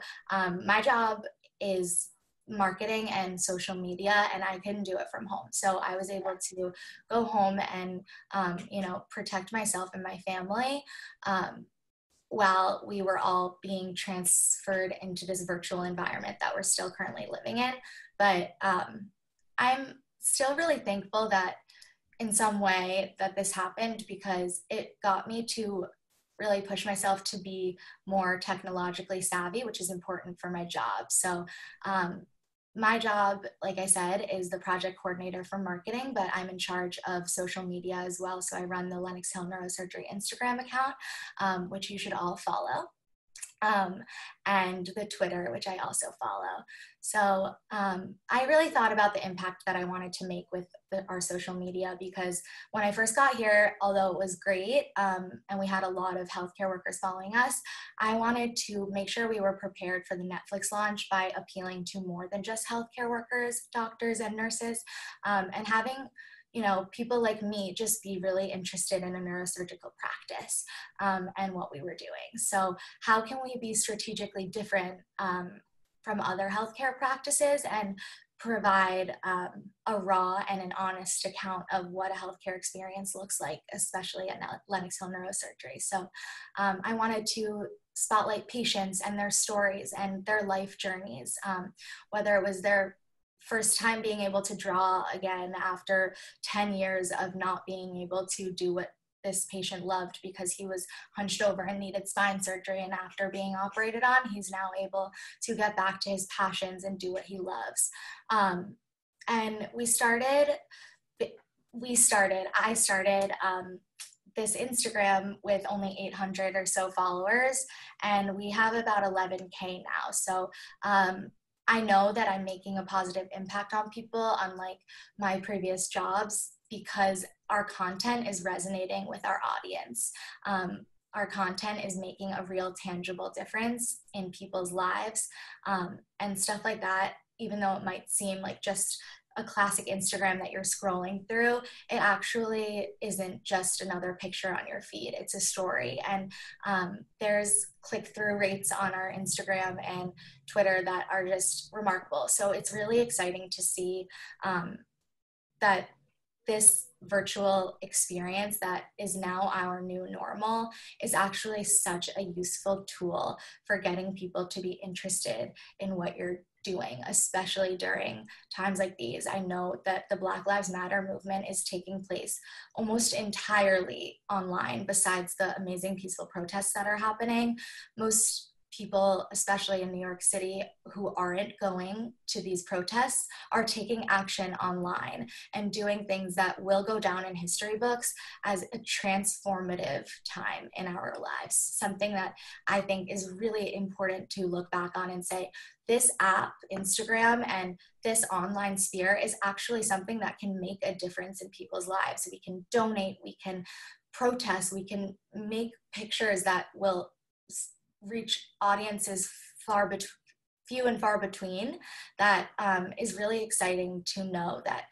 my job is marketing and social media, and I couldn't do it from home. So I was able to go home and, you know, protect myself and my family. while we were all being transferred into this virtual environment that we're still currently living in. But I'm still really thankful that in some way that this happened, because it got me to really push myself to be more technologically savvy, which is important for my job. So my job, like I said, is the project coordinator for marketing, but I'm in charge of social media as well. So I run the Lenox Hill Neurosurgery Instagram account, which you should all follow, and the Twitter, which I also follow. So I really thought about the impact that I wanted to make with our social media, because when I first got here, although it was great and we had a lot of healthcare workers following us, I wanted to make sure we were prepared for the Netflix launch by appealing to more than just healthcare workers, doctors, and nurses, and having people like me just be really interested in a neurosurgical practice and what we were doing. So how can we be strategically different from other healthcare practices and provide a raw and an honest account of what a healthcare experience looks like, especially at Lenox Hill Neurosurgery. So I wanted to spotlight patients and their stories and their life journeys, whether it was their first time being able to draw again after 10 years of not being able to do what this patient loved because he was hunched over and needed spine surgery, and after being operated on, he's now able to get back to his passions and do what he loves. And I started this Instagram with only 800 or so followers, and we have about 11K now. So I know that I'm making a positive impact on people, unlike my previous jobs, because our content is resonating with our audience. Our content is making a real tangible difference in people's lives, and stuff like that. Even though it might seem like just a classic Instagram that you're scrolling through, it actually isn't just another picture on your feed. It's a story. And there's click-through rates on our Instagram and Twitter that are just remarkable. So it's really exciting to see that this virtual experience that is now our new normal is actually such a useful tool for getting people to be interested in what you're doing, especially during times like these. I know that the Black Lives Matter movement is taking place almost entirely online, besides the amazing peaceful protests that are happening. Most people, especially in New York City, who aren't going to these protests are taking action online and doing things that will go down in history books as a transformative time in our lives. Something that I think is really important to look back on and say, this app, Instagram, and this online sphere is actually something that can make a difference in people's lives. We can donate, we can protest, we can make pictures that will reach audiences few and far between. That is really exciting to know that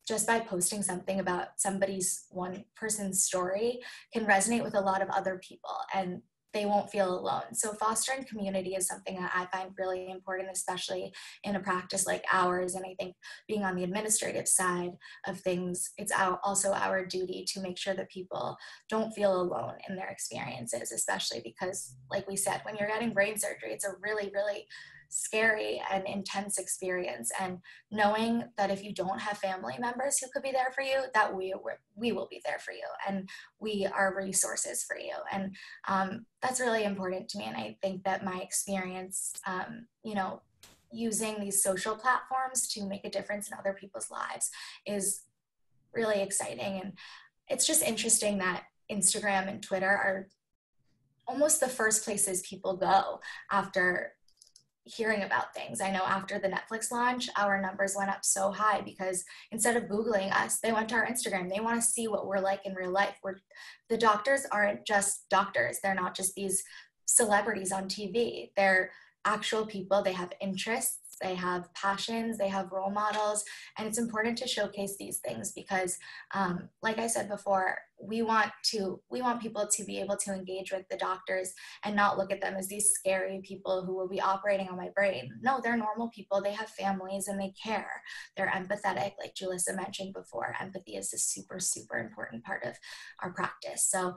just by posting something about somebody's one person's story can resonate with a lot of other people and they won't feel alone. So fostering community is something that I find really important, especially in a practice like ours. And I think being on the administrative side of things, it's also our duty to make sure that people don't feel alone in their experiences, especially because, like we said, when you're getting brain surgery, it's a really, really scary and intense experience, and knowing that if you don't have family members who could be there for you, that we will be there for you and we are resources for you. And that's really important to me. And I think that my experience, using these social platforms to make a difference in other people's lives is really exciting. And it's just interesting that Instagram and Twitter are almost the first places people go after hearing about things. I know after the Netflix launch, our numbers went up so high because instead of Googling us, they went to our Instagram. They want to see what we're like in real life. The doctors aren't just doctors. They're not just these celebrities on TV. They're actual people. They have interests, they have passions, they have role models. And it's important to showcase these things because, like I said before, we want people to be able to engage with the doctors and not look at them as these scary people who will be operating on my brain. No, they're normal people. They have families and they care. They're empathetic, like Julissa mentioned before. Empathy is a super, super important part of our practice. So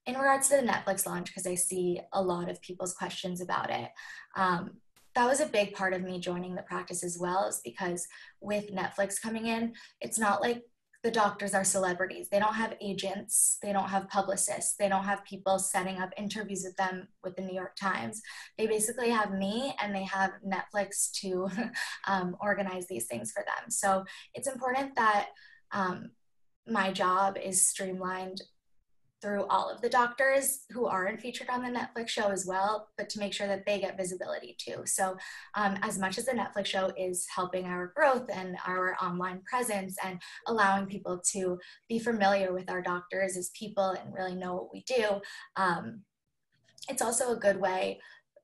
in regards to the Netflix launch, because I see a lot of people's questions about it, that was a big part of me joining the practice as well, is because with Netflix coming in, it's not like the doctors are celebrities. They don't have agents. They don't have publicists. They don't have people setting up interviews with them with the New York Times. They basically have me, and they have Netflix to organize these things for them. So it's important that my job is streamlined through all of the doctors who aren't featured on the Netflix show as well, but to make sure that they get visibility too. So as much as the Netflix show is helping our growth and our online presence and allowing people to be familiar with our doctors as people and really know what we do, it's also a good way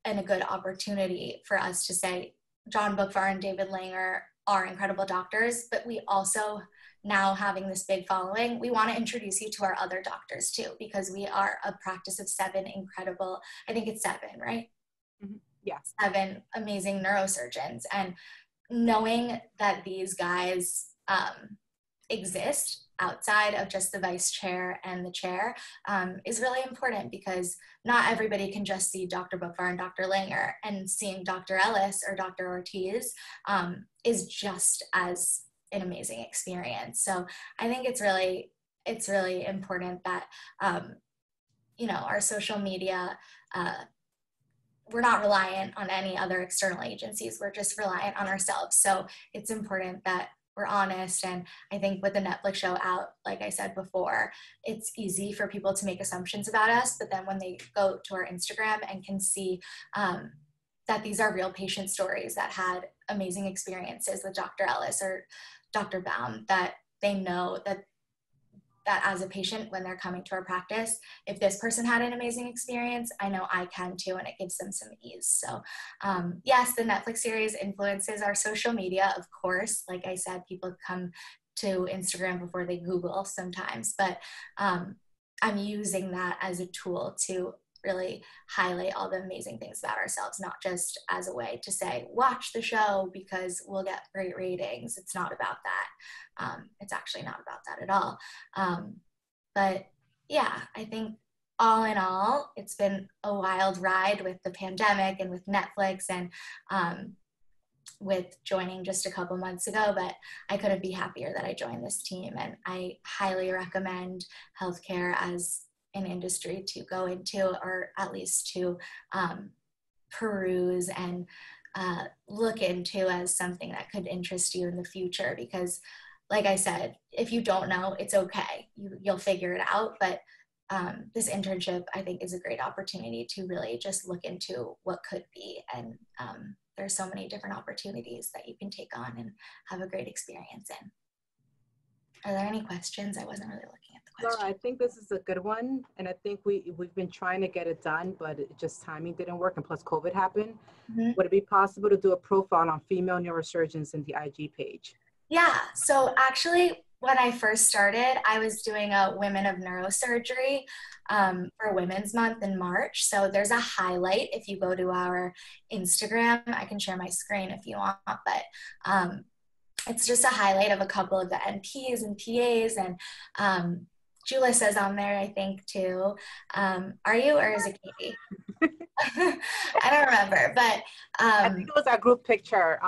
and a good opportunity for us to say, John Bookvar and David Langer are incredible doctors, but we also, now having this big following, we want to introduce you to our other doctors too, because we are a practice of 7 incredible, I think it's 7, right? Mm-hmm. Yeah. 7 amazing neurosurgeons. And knowing that these guys exist outside of just the vice chair and the chair is really important, because not everybody can just see Dr. Bookvar and Dr. Langer, and seeing Dr. Ellis or Dr. Ortiz is just as an amazing experience. So I think it's really important that, our social media, we're not reliant on any other external agencies. We're just reliant on ourselves. So it's important that we're honest. And I think with the Netflix show out, like I said before, it's easy for people to make assumptions about us. But then when they go to our Instagram and can see that these are real patient stories that had amazing experiences with Dr. Ellis or Dr. Baum, that they know that as a patient, when they're coming to our practice, if this person had an amazing experience, I know I can too, and it gives them some ease. So yes, the Netflix series influences our social media, of course. Like I said, people come to Instagram before they Google sometimes, but I'm using that as a tool to really highlight all the amazing things about ourselves, not just as a way to say, watch the show because we'll get great ratings. It's not about that. It's actually not about that at all. But yeah, I think all in all, it's been a wild ride with the pandemic and with Netflix and with joining just a couple months ago, but I couldn't be happier that I joined this team, and I highly recommend healthcare as an industry to go into, or at least to peruse and look into as something that could interest you in the future. Because like I said, if you don't know, it's okay. You'll figure it out. But this internship, I think, is a great opportunity to really just look into what could be. And there's so many different opportunities that you can take on and have a great experience in. Are there any questions? I wasn't really looking at the questions. Laura, I think this is a good one. And I think we've been trying to get it done, but it just timing didn't work. And plus COVID happened. Mm-hmm. Would it be possible to do a profile on female neurosurgeons in the IG page? Yeah. So actually, when I first started, I was doing a Women of Neurosurgery for Women's Month in March. So there's a highlight if you go to our Instagram. I can share my screen if you want, but it's just a highlight of a couple of the NPs and PAs, and Julia says on there, I think too. Are you, or is it Katie? I don't remember, but I think it was our group picture.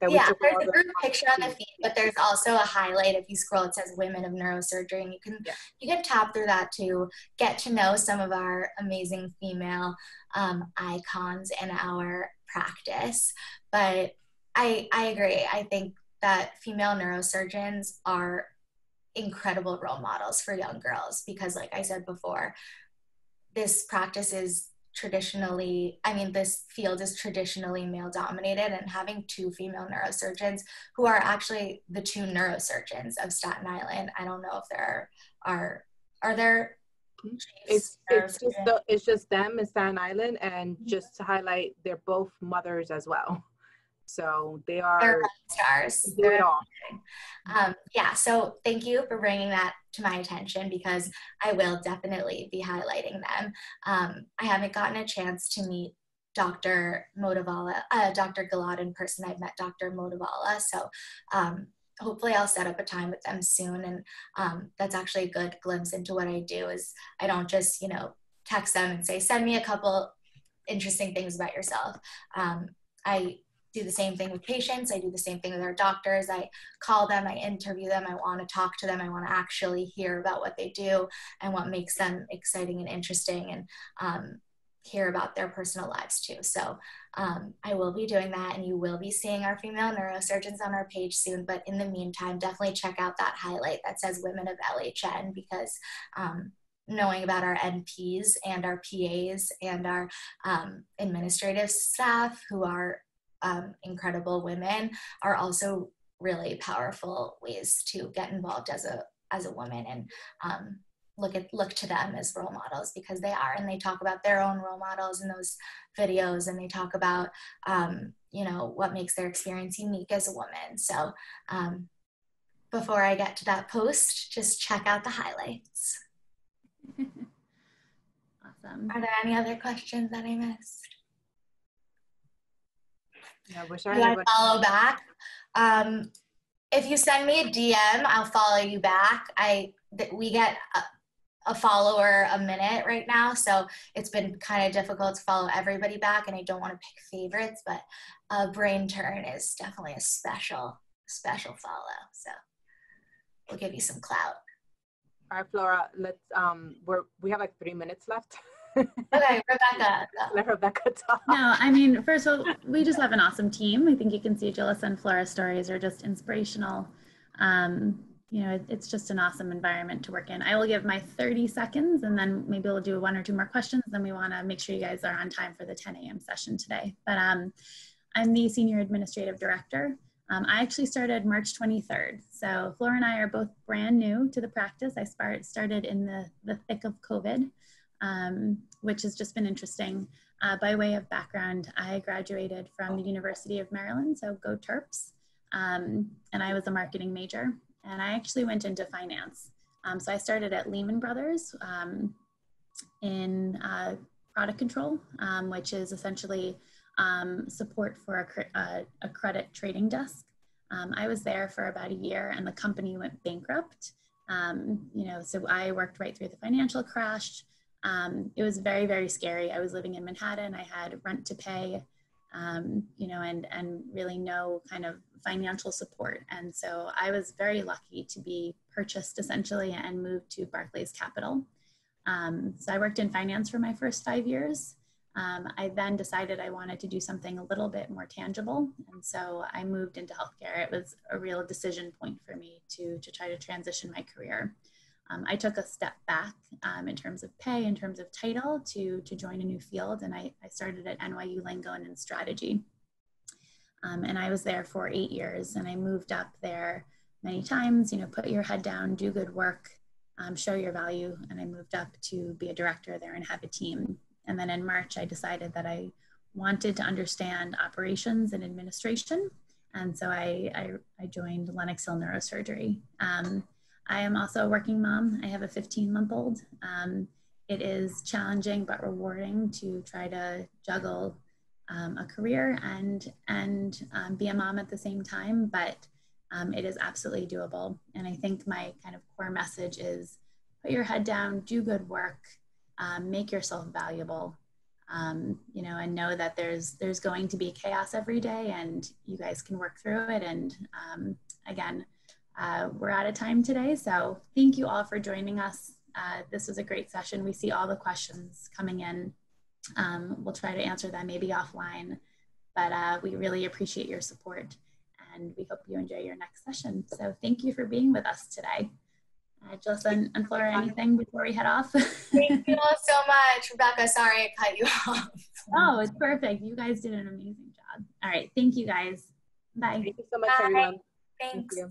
Yeah, there's a group picture on the feed, but there's also a highlight. If you scroll, it says Women of Neurosurgery, and you can tap through that to get to know some of our amazing female icons in our practice. But I agree. I think that female neurosurgeons are incredible role models for young girls because, like I said before, this practice is this field is traditionally male dominated, and having 2 female neurosurgeons who are actually the 2 neurosurgeons of Staten Island. I don't know if there are there it's just them in Staten Island, and just to highlight, they're both mothers as well. So they're stars. They're all. Yeah, so thank you for bringing that to my attention, because I will definitely be highlighting them. I haven't gotten a chance to meet Dr. Motivala, Dr. Gilad in person. I've met Dr. Motivala, so hopefully I'll set up a time with them soon. And that's actually a good glimpse into what I do. Is I don't just, text them and say, send me a couple interesting things about yourself. I do the same thing with patients. I do the same thing with our doctors. I call them, I interview them. I want to talk to them. I want to actually hear about what they do and what makes them exciting and interesting, and hear about their personal lives too. So I will be doing that, and you will be seeing our female neurosurgeons on our page soon. But in the meantime, definitely check out that highlight that says Women of LHN, because knowing about our NPs and our PAs and our administrative staff, who are incredible women, are also really powerful ways to get involved as a woman, and look to them as role models, because they are, and they talk about their own role models in those videos, and they talk about what makes their experience unique as a woman. So before I get to that post, just check out the highlights. Awesome. Are there any other questions that I missed? Yeah, Do I follow back? If you send me a DM, I'll follow you back. We get a follower a minute right now, so it's been kind of difficult to follow everybody back, and I don't want to pick favorites, but Brain Turn is definitely a special follow, so we'll give you some clout. All right, Flora, let's, we have like 3 minutes left. Okay, Rebecca. Let Rebecca talk. No, I mean, first of all, we just have an awesome team. I think you can see Julissa and Flora's stories are just inspirational. It's just an awesome environment to work in. I will give my 30 seconds, and then maybe we'll do 1 or 2 more questions. Then we want to make sure you guys are on time for the 10 a.m. session today. But I'm the Senior Administrative Director. I actually started March 23rd. So Flora and I are both brand new to the practice. I started in the thick of COVID, which has just been interesting. By way of background, I graduated from the University of Maryland, so go Terps, and I was a marketing major, and I actually went into finance. So I started at Lehman Brothers in product control, which is essentially support for a credit trading desk. I was there for about a year, and the company went bankrupt. So I worked right through the financial crash. It was very, very scary. I was living in Manhattan. I had rent to pay, and really no kind of financial support. And so I was very lucky to be purchased essentially and moved to Barclays Capital. So I worked in finance for my first 5 years. I then decided I wanted to do something a little bit more tangible. And so I moved into healthcare. It was a real decision point for me to try to transition my career. I took a step back in terms of pay, in terms of title, to join a new field. And I started at NYU Langone in strategy. And I was there for 8 years, and I moved up there many times, put your head down, do good work, show your value. And I moved up to be a director there and have a team. And then in March, I decided that I wanted to understand operations and administration. And so I joined Lenox Hill Neurosurgery. I am also a working mom. I have a 15-month-old. It is challenging but rewarding to try to juggle a career and be a mom at the same time, but it is absolutely doable. And I think my kind of core message is put your head down, do good work, make yourself valuable, and know that there's going to be chaos every day, and you guys can work through it. And again, we're out of time today, so thank you all for joining us. This was a great session. We see all the questions coming in. We'll try to answer them maybe offline, but we really appreciate your support, and we hope you enjoy your next session. So thank you for being with us today. Julissa and Flora, anything before we head off? Thank you all so much. Rebecca, sorry I cut you off. Oh, it's perfect. You guys did an amazing job. All right. Thank you guys. Bye. Thank you so much, Bye. everyone. Thanks. Thank you.